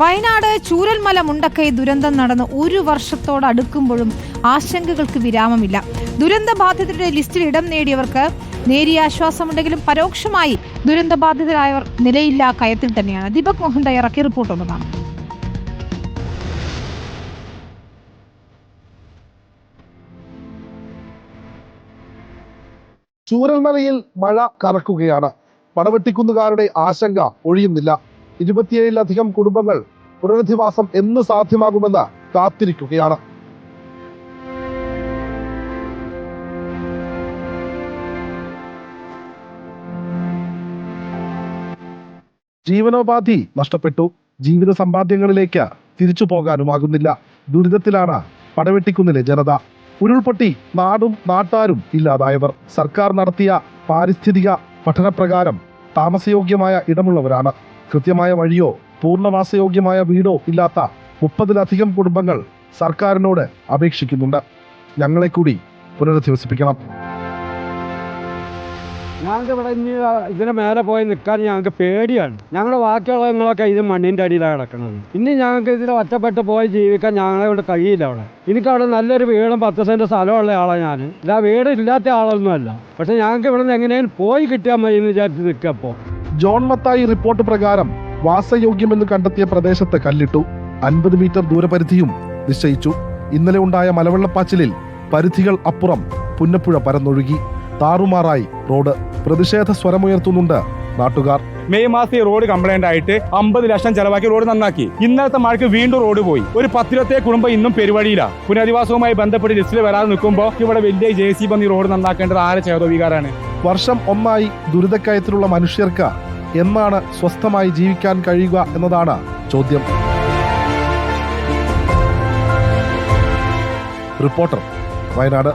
വയനാട് ചൂരൽമല മുണ്ടക്കൈ ദുരന്തം നടന്ന് 1 വർഷത്തോടടുക്കുമ്പോഴും ആശങ്കകൾക്ക് വിരാമമില്ല. ദുരന്ത ബാധിതരുടെ ലിസ്റ്റിൽ ഇടം നേടിയവർക്ക് നേരിയ ആശ്വാസമുണ്ടെങ്കിലും പരോക്ഷമായി ദുരന്തബാധിതരായവർ നിലയില്ലാ കയത്തിൽ തന്നെയാണ്. ദീപക് മോഹൻ തയ്യാറാക്കിയ റിപ്പോർട്ട് ഒന്ന് കാണാം. ചൂരൽമലയിൽ മഴ കറക്കുകയാണ്. പടവെട്ടിക്കുന്നുകാരുടെ ആശങ്ക ഒഴിയുന്നില്ല. 27ലധികം കുടുംബങ്ങൾ പുനരധിവാസം എന്ന് സാധ്യമാകുമെന്ന് കാത്തിരിക്കുകയാണ്. ജീവനോപാധി നഷ്ടപ്പെട്ടു. ജീവിത സമ്പാദ്യങ്ങളിലേക്ക് തിരിച്ചു പോകാനുമാകുന്നില്ല. ദുരിതത്തിലാണ് പടവെട്ടിക്കുന്നിലെ ജനത. ഉരുൾപൊട്ടി നാടും നാട്ടാരും ഇല്ലാതായവർ സർക്കാർ നടത്തിയ പാരിസ്ഥിതിക പഠനപ്രകാരം താമസയോഗ്യമായ ഇടമുള്ളവരാണ്. കൃത്യമായ വഴിയോ പൂർണ്ണവാസയോഗ്യമായ വീടോ ഇല്ലാത്ത 30ലധികം കുടുംബങ്ങൾ സർക്കാരിനോട് അപേക്ഷിക്കുന്നുണ്ട്. ഞങ്ങളെ കൂടി പുനരധിവസിപ്പിക്കണം. ഞങ്ങൾക്ക് ഇവിടെ ഇനി ഇതിന് മേലെ പോയി നിൽക്കാൻ ഞങ്ങൾക്ക് പേടിയാണ്. ഞങ്ങളുടെ ബാക്കിയുള്ളവങ്ങളൊക്കെ ഇത് മണ്ണിൻ്റെ അടിയിലാണ് കിടക്കുന്നത്. ഇനി ഞങ്ങൾക്ക് ഇതിൽ ഒറ്റപ്പെട്ട് പോയി ജീവിക്കാൻ ഞങ്ങളെ കൊണ്ട് കഴിയില്ല. എനിക്ക് അവിടെ നല്ലൊരു വീടും 10 സെൻറ്റ് സ്ഥലമുള്ള ആളാണ് ഞാൻ. ഇതാ വീട് ഇല്ലാത്ത ആളൊന്നുമല്ല. പക്ഷെ ഞങ്ങൾക്ക് ഇവിടെ നിന്ന് എങ്ങനെയും പോയി കിട്ടിയാൽ മതി എന്ന് വിചാരിച്ച് നിൽക്കപ്പോൾ ജോൺ മത്തായി റിപ്പോർട്ട് പ്രകാരം വാസയോഗ്യമെന്ന് കണ്ടെത്തിയ പ്രദേശത്ത് കല്ലിട്ടു. 50 മീറ്റർ ദൂരപരിധിയും നിശ്ചയിച്ചു. ഇന്നലെ ഉണ്ടായ മലവെള്ളപ്പാച്ചിലിൽ പരിധികൾ അപ്പുറം പുന്നപ്പുഴ പരന്നൊഴുകി. താറുമാറായി റോഡ്. പ്രതിഷേധ സ്വരമുയർത്തുന്നുണ്ട് നാട്ടുകാർ. മെയ് മാസം ഈ റോഡ് കംപ്ലൈന്റ് ആയിട്ട് 50 ലക്ഷം ചെലവാക്കി റോഡ് നന്നാക്കി. ഇന്നലത്തെ മഴയ്ക്ക് വീണ്ടും റോഡ് പോയി. ഒരു 10-20 കുടുംബം ഇന്നും പെരുവഴിയിലാണ്. പുനരധിവാസവുമായി ബന്ധപ്പെട്ട് ലിസ്റ്റിൽ വരാതെ നിൽക്കുമ്പോൾ ഇവിടെ വലിയ JCB വന്ന് ഈ റോഡ് നന്നാക്കേണ്ടത് ആരെ ചേതോവികാരാണ്. വർഷം ഒന്നായി ദുരിതക്കയത്തിലുള്ള മനുഷ്യർക്ക് എന്നാണ് സ്വസ്ഥമായി ജീവിക്കാൻ കഴിയുക എന്നതാണ് ചോദ്യം. റിപ്പോർട്ടർ, വയനാട്.